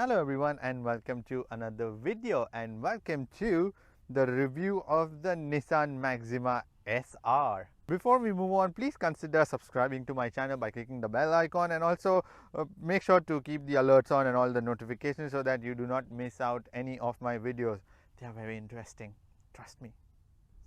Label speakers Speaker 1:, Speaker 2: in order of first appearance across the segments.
Speaker 1: Hello everyone and welcome to another video and welcome to the review of the Nissan Maxima SR. Before we move on, please consider subscribing to my channel by clicking the bell icon, and also make sure to keep the alerts on and all the notifications so that you do not miss out any of my videos. They are very interesting, trust me.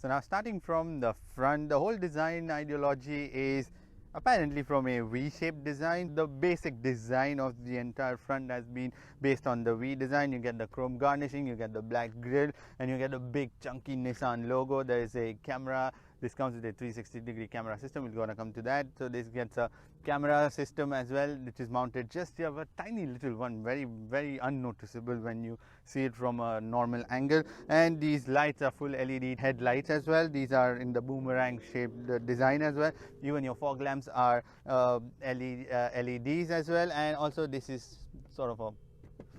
Speaker 1: So now, starting from the front, the whole design ideology is apparently from a V-shaped design. The basic design of the entire front has been based on the V design. You get the chrome garnishing, you get the black grille, and you get a big chunky Nissan logo. There is a camera. This comes with a 360-degree camera system. We're going to come to that. So this gets a camera system as well, which is mounted just here, a tiny little one, very unnoticeable when you see it from a normal angle. And these lights are full LED headlights as well. These are in the boomerang shaped design as well. Even your fog lamps are LEDs as well, and also this is sort of a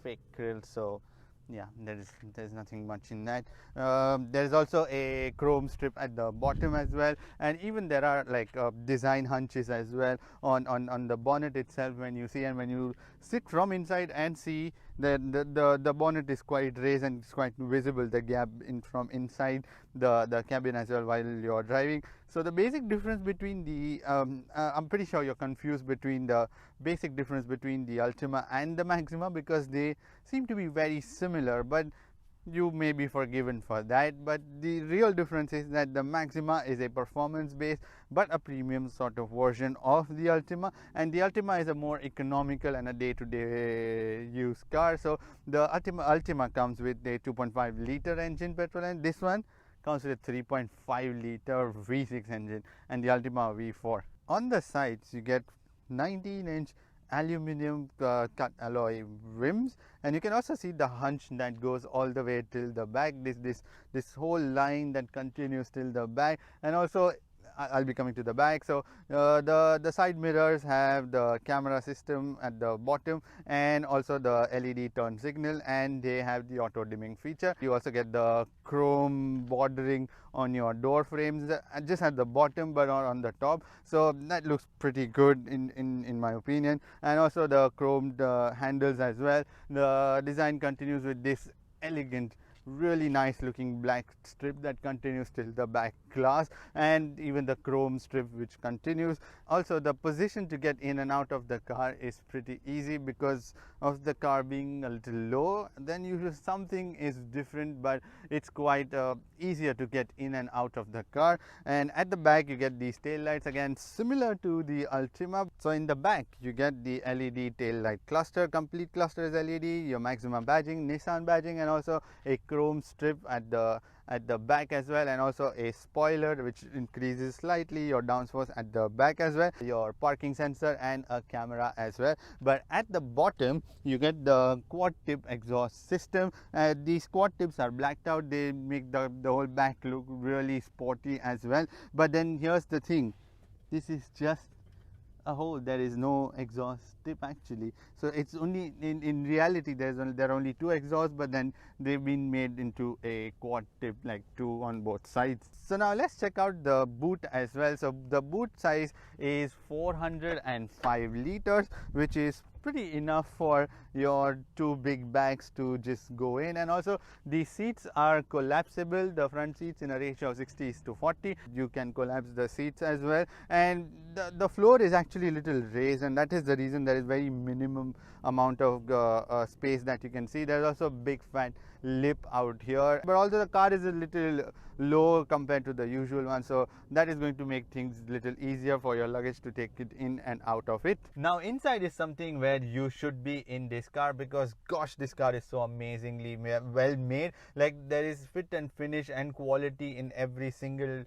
Speaker 1: fake grille, so yeah, there's nothing much in that. There is also a chrome strip at the bottom as well, and even there are like design hunches as well on the bonnet itself when you see, and when you sit from inside and see the bonnet is quite raised and it's quite visible, the gap from inside the cabin as well while you're driving. So the basic difference between the I'm pretty sure you're confused between the basic difference between the Ultima and the Maxima, because they seem to be very similar, but you may be forgiven for that. But the real difference is that the Maxima is a performance based but a premium sort of version of the Ultima, and the Ultima is a more economical and a day-to-day use car. So the Ultima comes with a 2.5 liter engine petrol, and this one comes with a 3.5 liter V6 engine, and the Ultima V4. On the sides you get 19-inch aluminum cut alloy rims, and you can also see the hunch that goes all the way till the back, this whole line that continues till the back. And also I'll be coming to the back. So the side mirrors have the camera system at the bottom, and also the LED turn signal, and they have the auto dimming feature. You also get the chrome bordering on your door frames, just at the bottom but not on the top, so that looks pretty good in my opinion. And also the chromed handles as well. The design continues with this elegant, really nice looking black strip that continues till the back glass, and even the chrome strip which continues. Also the position to get in and out of the car is pretty easy because of the car being a little low. Then usually something is different, but it's quite easier to get in and out of the car. And at the back you get these tail lights, again similar to the Ultima. So in the back you get the LED tail light cluster, complete cluster is LED, your Maxima badging, Nissan badging, and also a chrome strip at the back as well, and also a spoiler which increases slightly your downforce at the back as well, your parking sensor, and a camera as well. But at the bottom you get the quad tip exhaust system. These quad tips are blacked out, they make the whole back look really sporty as well. But then here's the thing, this is just a hole, there is no exhaust tip actually. So it's only in reality there are only two exhausts, but then they've been made into a quad tip, like two on both sides. So now let's check out the boot as well. So the boot size is 405 liters, which is pretty enough for your two big bags to just go in. And also the seats are collapsible, the front seats in a ratio of 60:40. You can collapse the seats as well, and the floor is actually a little raised, and that is the reason there is very minimum amount of space that you can see. There's also a big fat lip out here, but also the car is a little low compared to the usual one, so that is going to make things a little easier for your luggage to take it in and out of it. Now inside is something where you should be in this car, because gosh, this car is so amazingly well made. Like, there is fit and finish and quality in every single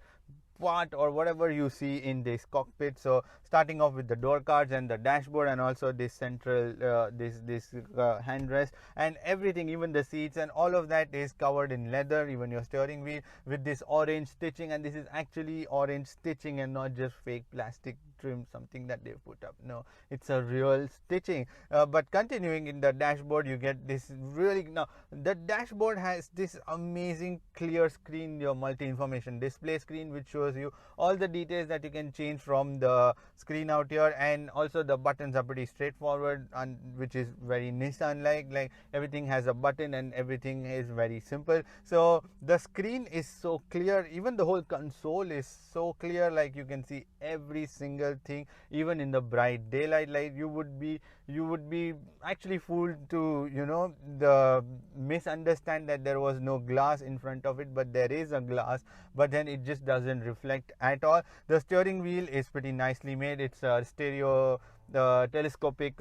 Speaker 1: part or whatever you see in this cockpit. So starting off with the door cards and the dashboard, and also this central handrest and everything, even the seats and all of that is covered in leather, even your steering wheel with this orange stitching. And this is actually orange stitching and not just fake plastic trim, something that they've put up. No, it's a real stitching. But continuing in the dashboard, you get this really, now the dashboard has this amazing clear screen, your multi-information display screen, which shows shows you all the details that you can change from the screen out here. And also the buttons are pretty straightforward, and which is very Nissan like everything has a button and everything is very simple. So the screen is so clear, even the whole console is so clear, like you can see every single thing even in the bright daylight. Like you would be actually fooled to the misunderstand that there was no glass in front of it, but there is a glass, but then it just doesn't reflect at all. The steering wheel is pretty nicely made. It's a stereo telescopic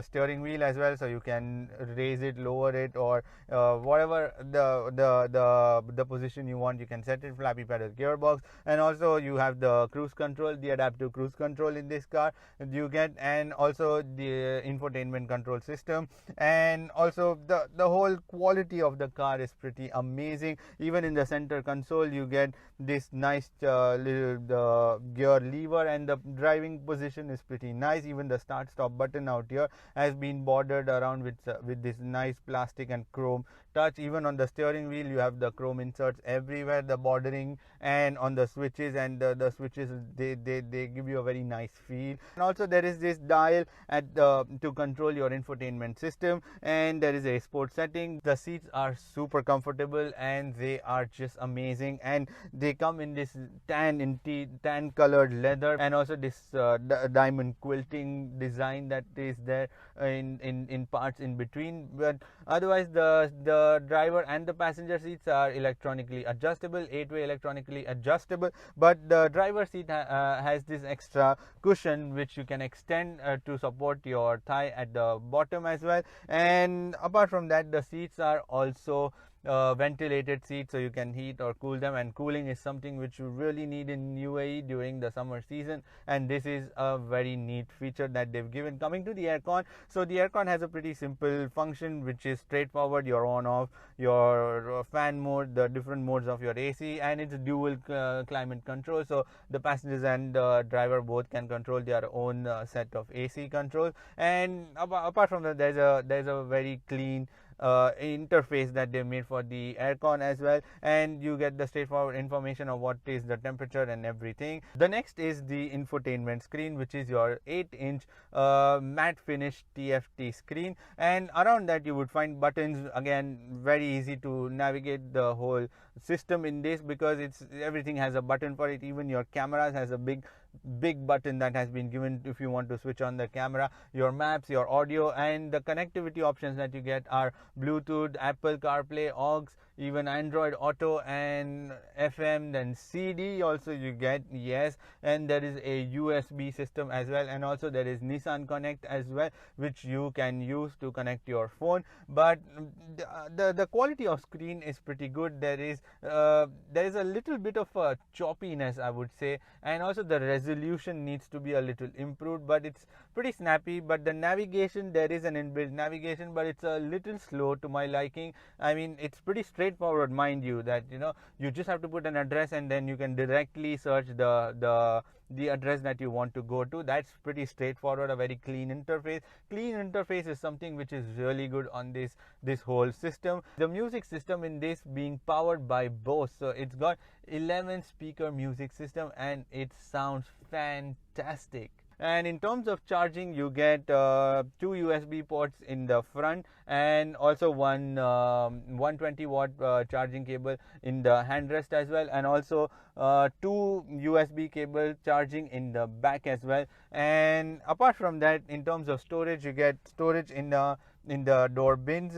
Speaker 1: steering wheel as well, so you can raise it, lower it, or whatever the position you want, you can set it. Flappy pedal gearbox, and also you have the cruise control, the adaptive cruise control in this car you get, and also the infotainment control system. And also the whole quality of the car is pretty amazing. Even in the center console you get this nice little gear lever, and the driving position is pretty nice. Even the start stop button out here has been bordered around with this nice plastic and chrome touch. Even on the steering wheel you have the chrome inserts everywhere, the bordering, and on the switches, and the switches they give you a very nice feel. And also there is this dial at to control your infotainment system, and there is a sport setting. The seats are super comfortable and they are just amazing, and they come in this tan colored leather, and also this diamond quilting design that is there in parts in between. But otherwise the driver and the passenger seats are electronically adjustable, 8-way electronically adjustable, but the driver seat has this extra cushion which you can extend to support your thigh at the bottom as well. And apart from that, the seats are also ventilated seats, so you can heat or cool them, and cooling is something which you really need in UAE during the summer season, and this is a very neat feature that they've given. Coming to the aircon, so the aircon has a pretty simple function which is straightforward. Your on off, your fan mode, the different modes of your AC, and it's dual climate control, so the passengers and the driver both can control their own set of AC controls. And apart from that, there's a very clean interface that they made for the aircon as well, and you get the straightforward information of what is the temperature and everything. The next is the infotainment screen, which is your 8-inch matte finish TFT screen, and around that you would find buttons. Again, very easy to navigate the whole system in this, because everything has a button for it. Even your cameras has a big button that has been given if you want to switch on the camera. Your maps, your audio, and the connectivity options that you get are Bluetooth, Apple CarPlay, aux, even Android Auto and FM, then CD also you get, yes, and there is a USB system as well, and also there is Nissan Connect as well, which you can use to connect your phone. But the quality of screen is pretty good. There is a little bit of a choppiness, I would say, and also the resolution needs to be a little improved, but it's pretty snappy. But the navigation, there is an inbuilt navigation, but it's a little slow to my liking. I mean, it's pretty straightforward, mind you, that you just have to put an address and then you can directly search the address that you want to go to. That's pretty straightforward. A very clean interface. Clean interface is something which is really good on this whole system. The music system in this being powered by Bose, so it's got 11 speaker music system and it sounds fantastic. And in terms of charging, you get 2 USB ports in the front, and also one 120 watt charging cable in the handrest as well, and also 2 USB cable charging in the back as well. And apart from that, in terms of storage, you get storage in the door bins,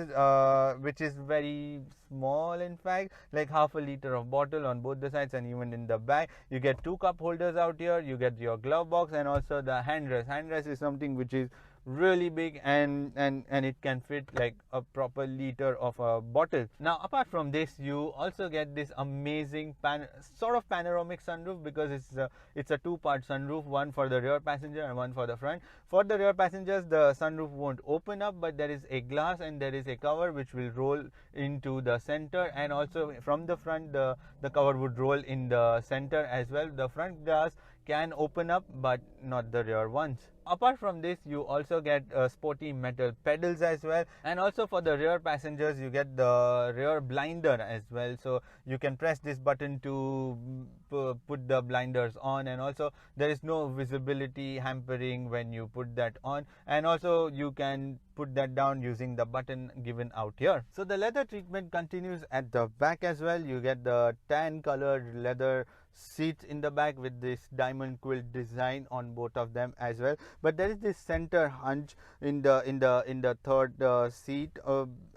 Speaker 1: which is very small, in fact, like half a liter of bottle on both the sides, and even in the back you get 2 cup holders out here. You get your glove box, and also the handrest is something which is really big, and it can fit like a proper liter of a bottle. Now apart from this, you also get this amazing sort of panoramic sunroof, because it's a 2-part sunroof, one for the rear passenger and one for the front. For the rear passengers, the sunroof won't open up, but there is a glass and there is a cover which will roll into the center, and also from the front the cover would roll in the center as well. The front glass can open up, but not the rear ones. apart from this, you also get sporty metal pedals as well, and also for the rear passengers you get the rear blinder as well. So you can press this button to put the blinders on, and also there is no visibility hampering when you put that on, and also you can put that down using the button given out here. So the leather treatment continues at the back as well. You get the tan colored leather seats in the back with this diamond quilt design on both of them as well, but there is this center hunch in the third seat,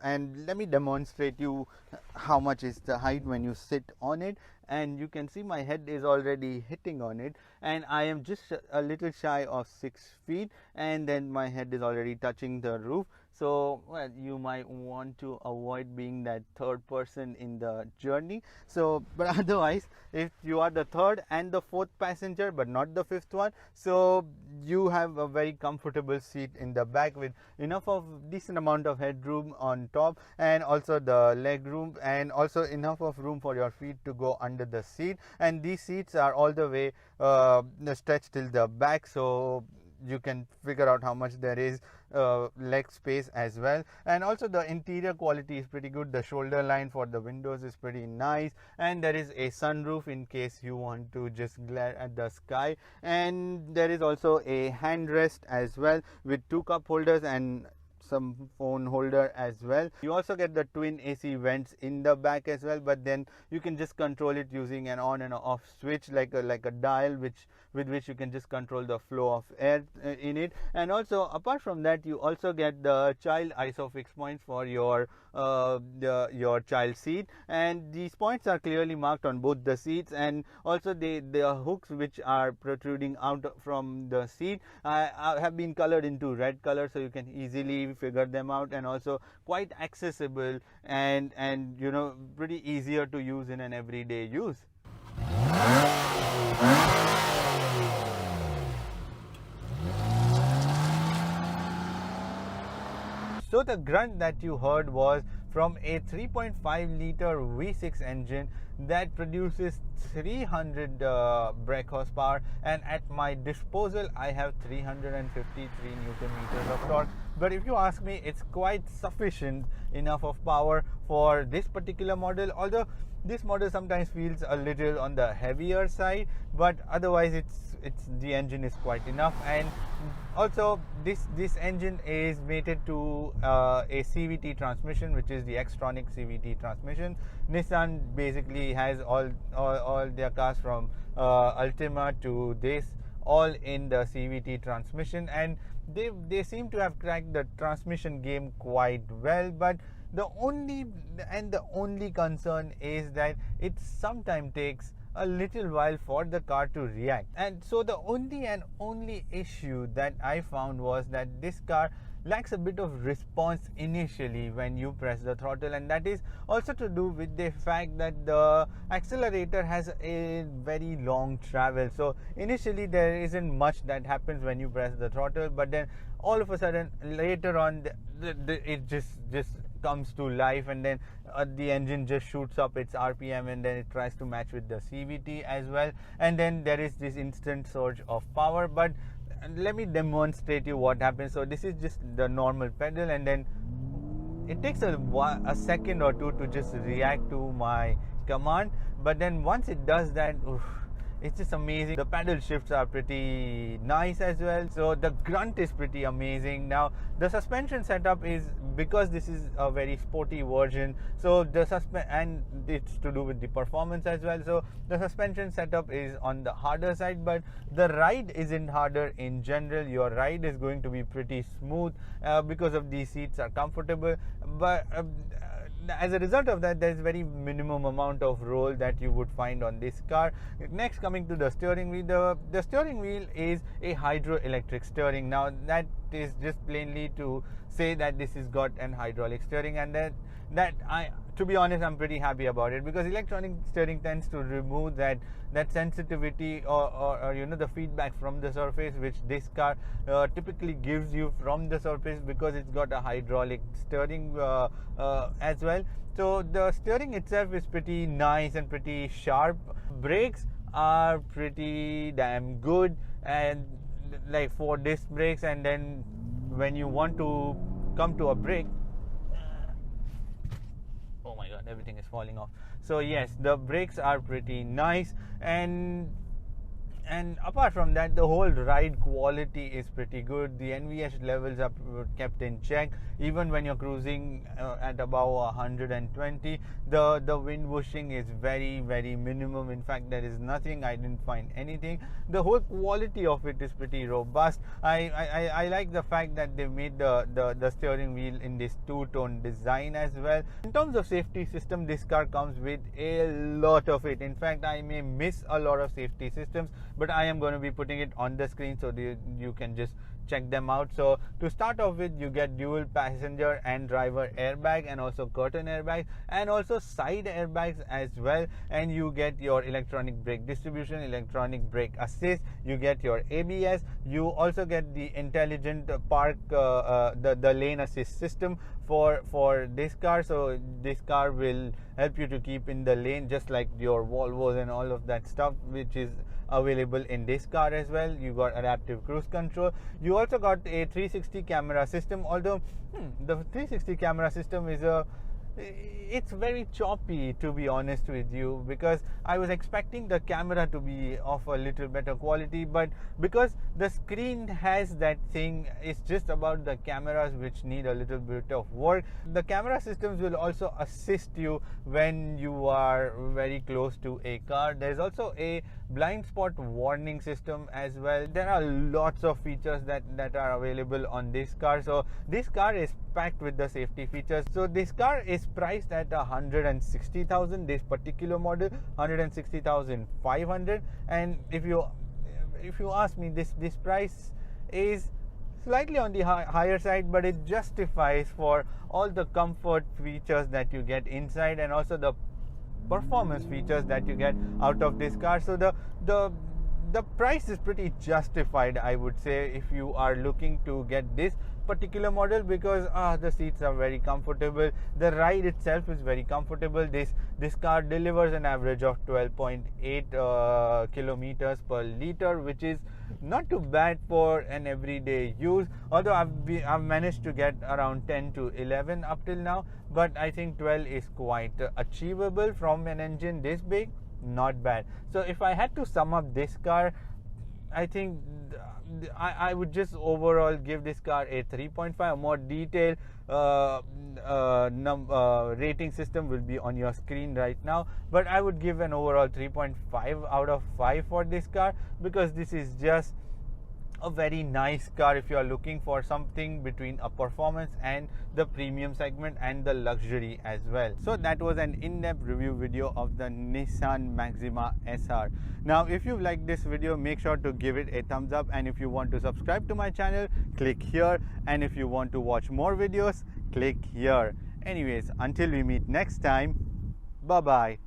Speaker 1: and let me demonstrate you how much is the height when you sit on it. And you can see my head is already hitting on it, and I am just a little shy of 6 feet, and then my head is already touching the roof. So well, you might want to avoid being that third person in the journey. So but otherwise, if you are the third and the fourth passenger but not the fifth one, so you have a very comfortable seat in the back with enough of decent amount of headroom on top, and also the leg room, and also enough of room for your feet to go under the seat. And these seats are all the way stretched till the back, so you can figure out how much there is leg space as well. And also the interior quality is pretty good. The shoulder line for the windows is pretty nice, and there is a sunroof in case you want to just glare at the sky. And there is also a handrest as well with 2 cup holders and some phone holder as well. You also get the twin AC vents in the back as well, but then you can just control it using an on and off switch like a dial, with which you can just control the flow of air in it. And also apart from that, you also get the child isofix points for your child seat, and these points are clearly marked on both the seats, and also the hooks which are protruding out from the seat have been colored into red color, so you can easily figure them out, and also quite accessible and you know, pretty easier to use in an everyday use. So the grunt that you heard was from a 3.5 liter V6 engine that produces 300 brake horsepower, and at my disposal I have 353 Newton meters of torque. But if you ask me, it's quite sufficient enough of power for this particular model, although this model sometimes feels a little on the heavier side, but otherwise the engine is quite enough. And also this engine is mated to a CVT transmission, which is the Xtronic CVT transmission. Nissan basically has all their cars from Ultima to this all in the CVT transmission, and they seem to have cracked the transmission game quite well. But the only concern is that it sometimes takes a little while for the car to react. And so the only issue that I found was that this car lacks a bit of response initially when you press the throttle, and that is also to do with the fact that the accelerator has a very long travel. So initially there isn't much that happens when you press the throttle, but then all of a sudden later on it just comes to life, and then the engine just shoots up its RPM, and then it tries to match with the CVT as well, and then there is this instant surge of power. But let me demonstrate you what happens. So this is just the normal pedal, and then it takes a second or two to just react to my command, but then once it does that, it's just amazing. The pedal shifts are pretty nice as well, so the grunt is pretty amazing. Now the suspension setup is, because this is a very sporty version, so and it's to do with the performance as well, so the suspension setup is on the harder side, but the ride isn't harder in general. Your ride is going to be pretty smooth because of these seats are comfortable, but as a result of that, there is very minimum amount of roll that you would find on this car. Next, coming to the steering wheel, the steering wheel is a hydroelectric steering. Now that is just plainly to say that this has got an hydraulic steering, and that to be honest, I'm pretty happy about it, because electronic steering tends to remove that sensitivity or you know, the feedback from the surface, which this car typically gives you from the surface, because it's got a hydraulic steering as well. So the steering itself is pretty nice and pretty sharp. Brakes are pretty damn good, and like 4 disc brakes, and then when you want to come to a brake, oh my god, everything is falling off. So yes, the brakes are pretty nice, and apart from that, the whole ride quality is pretty good. The NVH levels are kept in check. Even when you're cruising at about 120, the wind whooshing is very, very minimum. In fact, there is nothing. I didn't find anything. The whole quality of it is pretty robust. I like the fact that they made the steering wheel in this two-tone design as well. In terms of safety system, this car comes with a lot of it. In fact, I may miss a lot of safety systems, but I am going to be putting it on the screen so you can just check them out. So to start off with, you get dual passenger and driver airbag, and also curtain airbags, and also side airbags as well. And you get your electronic brake distribution, electronic brake assist, you get your ABS, you also get the intelligent park the lane assist system for this car. So this car will help you to keep in the lane, just like your Volvos and all of that stuff, which is available in this car as well. You got adaptive cruise control. You also got a 360 camera system, although the 360 camera system is it's very choppy, to be honest with you, because I was expecting the camera to be of a little better quality, but because the screen has that thing, it's just about the cameras which need a little bit of work. The camera systems will also assist you when you are very close to a car. There's also a blind spot warning system as well. There are lots of features that are available on this car. So this car is packed with the safety features. So this car is priced at 160,000, this particular model 160,500, and if you ask me, this price is slightly on the higher side, but it justifies for all the comfort features that you get inside, and also the performance features that you get out of this car. So the price is pretty justified, I would say, if you are looking to get this particular model, because the seats are very comfortable, the ride itself is very comfortable. This car delivers an average of 12.8 kilometers per liter, which is not too bad for an everyday use, although I've managed to get around 10 to 11 up till now, but I think 12 is quite achievable from an engine this big. Not bad. So if I had to sum up this car, I think I would just overall give this car a 3.5. A more detailed rating system will be on your screen right now, but I would give an overall 3.5 out of 5 for this car, because this is just a very nice car if you are looking for something between a performance and the premium segment and the luxury as well. So that was an in-depth review video of the Nissan Maxima SR. Now if you like this video, make sure to give it a thumbs up, and if you want to subscribe to my channel, click here, and if you want to watch more videos, click here. Anyways, until we meet next time, bye bye.